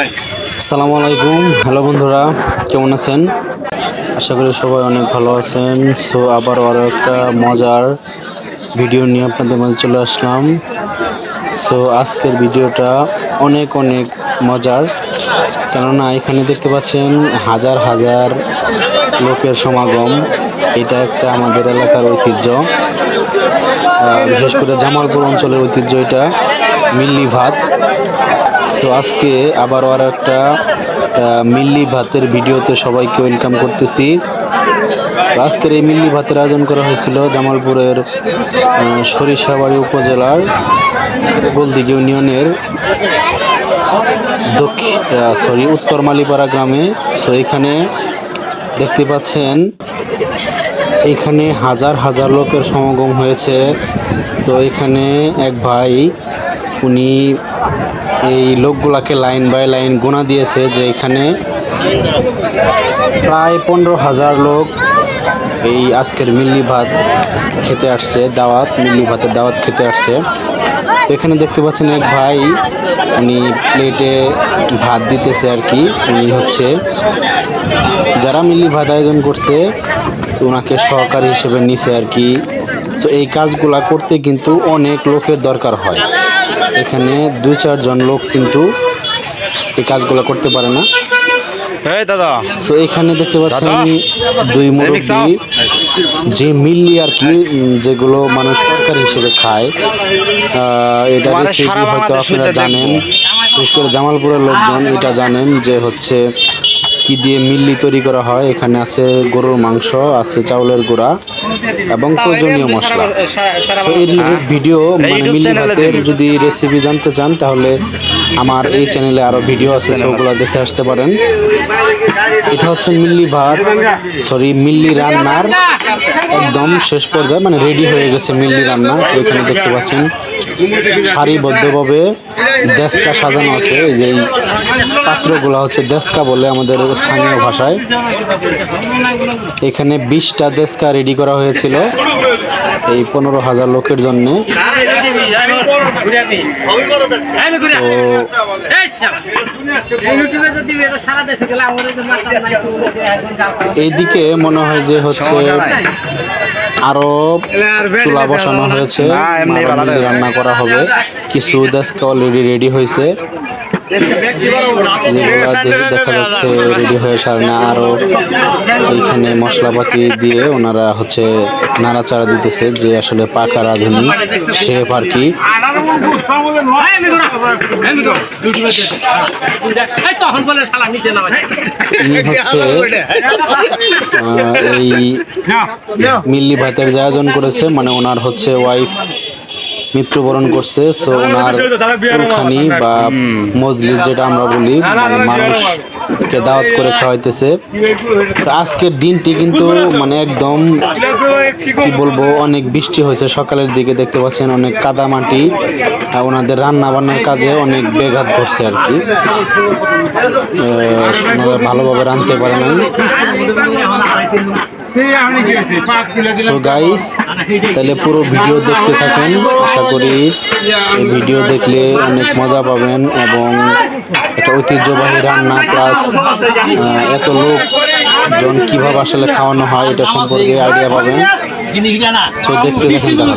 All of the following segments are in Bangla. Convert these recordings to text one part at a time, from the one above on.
আসসালামু আলাইকুম। হ্যালো বন্ধুরা, কেমন আছেন? আশা করি সবাই অনেক ভালো আছেন। সো আরও একটা মজার ভিডিও নিয়ে আপনাদের মাঝে চলে আসলাম। সো আজকের ভিডিওটা অনেক মজার, কেননা এখানে দেখতে পাচ্ছেন হাজার হাজার লোকের সমাগম। এটা একটা আমাদের এলাকার ঐতিহ্য, বিশেষ করে জামালপুর অঞ্চলের ঐতিহ্য এটা, মিল্লি ভাত। সো আজকে আরও একটা মিল্লি ভাতের ভিডিওতে সবাইকে ওয়েলকাম করতেছি। আজকের এই মিল্লি ভাতের আয়োজন করা হয়েছিল জামালপুরের সরিষাবাড়ি উপজেলার গোলদিঘি ইউনিয়নের উত্তর মালিপাড়া গ্রামে। সো এখানে দেখতে পাচ্ছেন এখানে হাজার হাজার লোকের সমাগম হয়েছে। তো এখানে এক ভাই, উনি এই লোকগুলাকে লাইন বাই লাইন গোনা দিয়েছে যে এখানে প্রায় 15,000 লোক এই আজকের মিল্লি ভাত খেতে আসছে, মিল্লি ভাতের দাওয়াত খেতে আসছে। তো এখানে দেখতে পাচ্ছেন এক ভাই, উনি প্লেটে ভাত দিতেছে আর কি। উনি হচ্ছে যারা মিল্লি ভাত আয়োজন করছে ওনাকে সহকারী হিসেবে নিছে আর কি। তো এই কাজগুলা করতে কিন্তু অনেক লোকের দরকার হয়। এখানে 2-4 জন লোক কিন্তু এই কাজগুলো করতে পারে না। সো এখানে দেখতে পাচ্ছেন দুই মুরব্বি, যে মিল্লি আর কি, যেগুলো মানুষ তরকারি হিসেবে খায়। এটা রেসিপি হয়তো আপনারা জানেন, বিশেষ করে জামালপুরের লোকজন এটা জানেন যে হচ্ছে কি দিয়ে মিল্লি তৈরি করা হয়। এখানে আছে গরুর মাংস, আছে চাউলের গুঁড়া এবং প্রয়োজনীয় মশলা। তো এই ভিডিও মানে মিল্লি ভাতের যদি রেসিপি জানতে চান তাহলে আমার এই চ্যানেলে আরও ভিডিও আছে, সেগুলো দেখে আসতে পারেন। এটা হচ্ছে মিল্লি রান্নার একদম শেষ পর্যায়ে, মানে রেডি হয়ে গেছে মিল্লি রান্না। তো এখানে দেখতে পাচ্ছেন সারিবদ্ধভাবে দেশকা সাজানো আছে। এই যে এই পাত্রগুলো হচ্ছে দেশকা বলে আমাদের স্থানীয় ভাষায়। এখানে 20টা দেশকা রেডি করা হয়েছিল এই 15,000 লোকের জন্য। এইদিকে মনে হয় যে হচ্ছে আরো চুলা বসানো হয়েছে, রান্না করা হবে। কিছু দেশকা অলরেডি রেডি হয়েছে, যেগুলো দেখা যাচ্ছে রেডি হয়ে সারনা। আরো এইখানে মশলাপাতি দিয়ে ওনারা হচ্ছে নাড়াচাড়া দিতেছে, যে আসলে পাকা রাঁধুনি শেফ আর কি। ইনি হচ্ছে এই মিল্লি ভাতের যে আয়োজন করেছে, মানে ওনার হচ্ছে ওয়াইফ মৃত্যুবরণ করছে। সো ওনার কুলখানি বা মজলিস যেটা আমরা বলি, মানে মানুষকে দাওয়াত করে খাওয়াইতেছে। তো আজকের দিনটি কিন্তু মানে একদম কি বলবো, অনেক বৃষ্টি হয়েছে সকালের দিকে, দেখতে পাচ্ছেন অনেক কাদা মাটি। ওনাদের রান্না বান্নার কাজে অনেক ব্যাঘাত ঘটছে আর কি, ওনারা ভালোভাবে রাঁধতে পারে নাই। সো গাইস, তাহলে পুরো ভিডিও দেখতে থাকেন। আশা করি এই ভিডিও দেখলে অনেক মজা পাবেন এবং একটা ঐতিহ্যবাহী রান্না প্লাস এত লোকজন কিভাবে আসলে খাওয়ানো হয় এটা সম্পর্কে আইডিয়া পাবেন। সো দেখতে থাকেন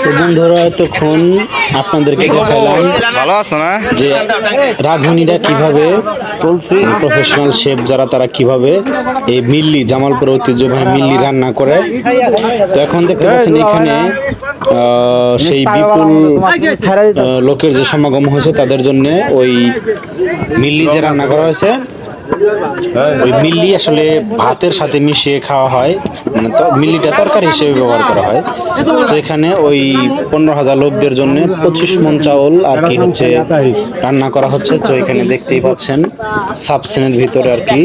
তো বন্ধুরা এতক্ষণ আপনাদেরকে দেখালাম ভালো আছো না যে রাঁধুনিরা কিভাবে প্রফেশনাল শেফ যারা তারা কিভাবে এই মিল্লি জামালপুর ঐতিহ্যবাহী মিল্লি রান্না করে। তো এখন দেখতে পাচ্ছেন এখানে সেই বিপুল লোকের যে সমাগম হয়েছে তাদের জন্য ওই মিল্লি যে রান্না করা হয়েছে ওই মিল্লি আসলে ভাতের সাথে মিশিয়ে খাওয়া হয়, মানে মিল্লিটা তরকারি হিসেবে ব্যবহার করা হয়। তো এখানে ওই 15,000 লোকদের জন্য 25 মণ চাউল আর কি হচ্ছে রান্না করা হচ্ছে। তো এখানে দেখতেই পাচ্ছেন সাবসেনের ভিতরে আর কি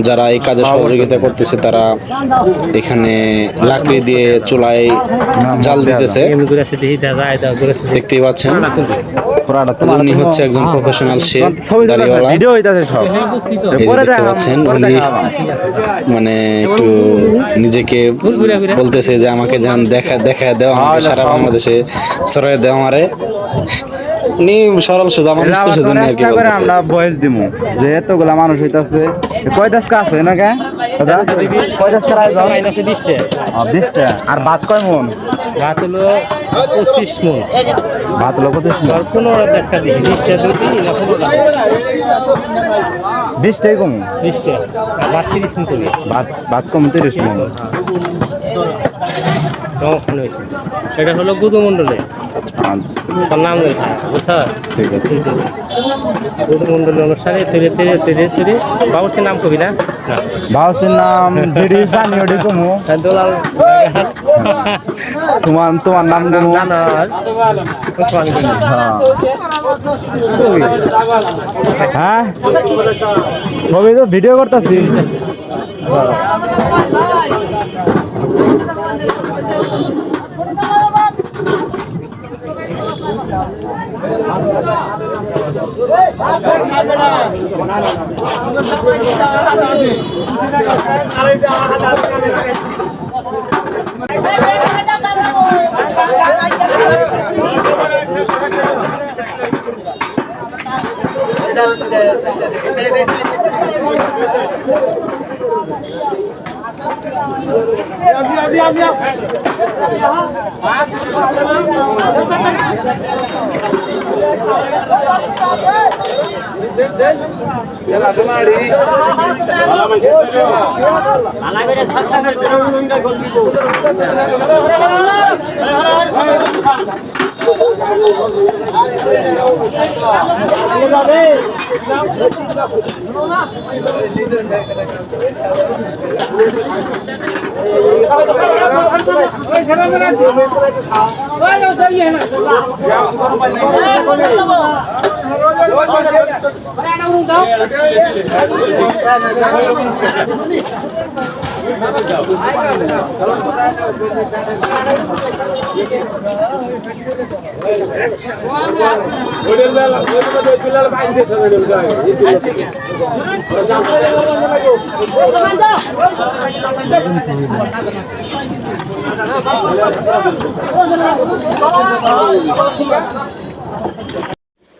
যারা এই কাজে সহযোগিতা করতেছে তারা এখানে লাকড়ি দিয়ে চুলায় জাল দিতেছে, দেখতেই পাচ্ছেন। উনি হচ্ছে একজন প্রফেশনাল শেফ দাড়িওয়ালা, এই যে দেখতে পাচ্ছেন উনি মানে একটু নিজেকে বলতেছে যে আমাকে যান দেখা দেওয়া, আমাকে সারা বাংলাদেশে ছড়াই দেওয়া আমারে। উনি সরল সোজা মানুষ তো সেজন্য আর কি বলতেছে। আমরা ভয়েস দিমু যে এতগুলা মানুষ হইতাছে, কয়টা কাজ হয় না কে দাদা? কয়টা কাজ হয়? 20টা। আর ভাত কয় মন? ভাত হলো 25 মণ। ভাত হলো 25 মন। 15 টাকা দিই, 20টা দুটি না 15 টাকা। 20টাই কম। 20টা। আর ভাত 30 মণ করে। ভাত কম 30 মন। কেমন হয়েছে? এটা হলো গুদুমণ্ডলে। তার নাম লেখা, বুঝছো? ঠিক আছে। গুদুমণ্ডলের অনুষ্ঠানে তেরে বাবুর নাম কবি না? না। বাউসের নাম যেডি জানি ওডি কমু। দোলাল তোমার নাম দেবো। হ্যাঁ ছবি তো ভিডিও করতেছি।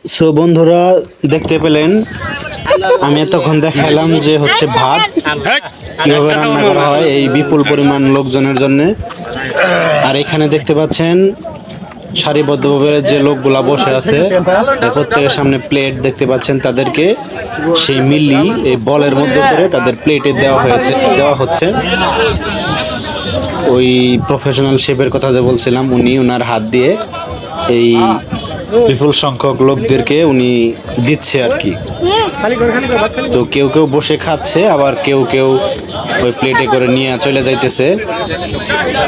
সো বন্ধুরা দেখতে পেলেন আমি এতক্ষণ দেখাইলাম যে হচ্ছে ভাত কিভাবে রান্না করা হয় এই বিপুল পরিমাণ লোকজনের জন্য। আর এখানে দেখতে পাচ্ছেন সারিবদ্ধভাবে যে লোকগুলা বসে আছে প্রত্যেকের সামনে প্লেট দেখতে পাচ্ছেন, তাদেরকে সেই মিল্লি এই বলের মধ্যে করে তাদের প্লেটে দেওয়া হচ্ছে। ওই প্রফেশনাল শেফের কথা যে বলছিলাম উনি ওনার হাত দিয়ে এই বিপুল সংখ্যক লোকদেরকে উনি দিচ্ছে আর কি। তো কেউ কেউ বসে খাচ্ছে, আবার কেউ কেউ ওই প্লেটে করে নিয়ে চলে যাইতেছে।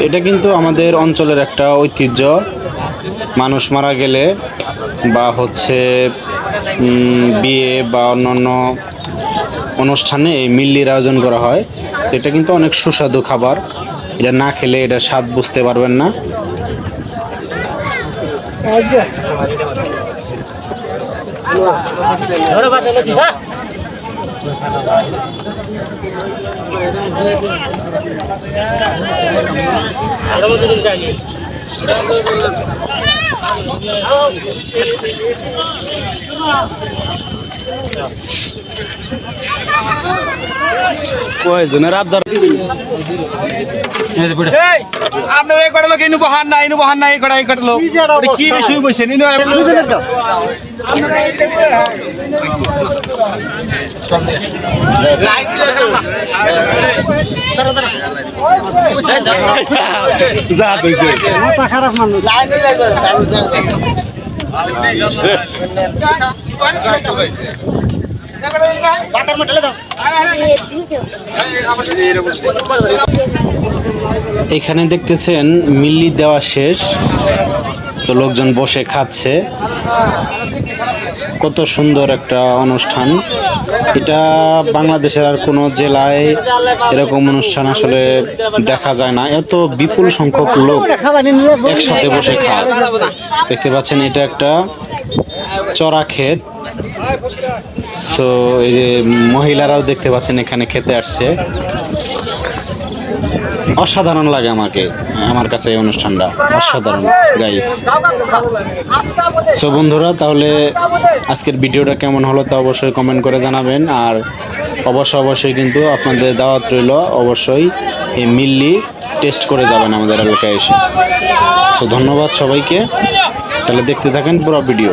এটা কিন্তু আমাদের অঞ্চলের একটা ঐতিহ্য। মানুষ মারা গেলে বা হচ্ছে বিয়ে বা অন্যান্য অনুষ্ঠানে এই মিল্লির আয়োজন করা হয়। তো এটা কিন্তু অনেক সুস্বাদু খাবার, এটা না খেলে এটা স্বাদ বুঝতে পারবেন না। কয়জনের আবদার আপনার এই কটা লোক ইনু বহান না এই কটা লোক কি বিষয় বসে নিন যা হইছে এখানে দেখতেছেন মিল্লি দেওয়া শেষ, তো লোকজন বসে খাচ্ছে। কত সুন্দর একটা অনুষ্ঠান। এটা বাংলাদেশের আর কোনো জেলায় এরকম অনুষ্ঠান আসলে দেখা যায় না, এত বিপুল সংখ্যক লোক একসাথে বসে খায়। দেখতে পাচ্ছেন এটা একটা চড়া ক্ষেত। সো এই যে মহিলারাও দেখতে পাচ্ছেন এখানে খেতে আসছে। অসাধারণ লাগে আমার কাছে এই অনুষ্ঠানটা অসাধারণ গাইস। সো বন্ধুরা, তাহলে আজকের ভিডিওটা কেমন হলো তা অবশ্যই কমেন্ট করে জানাবেন। আর অবশ্যই কিন্তু আপনাদের দাওয়াত রইল, অবশ্যই এই মিল্লি টেস্ট করে যাবেন আমাদের এলাকায় এসে। সো ধন্যবাদ সবাইকে, তাহলে দেখতে থাকেন পুরো ভিডিও।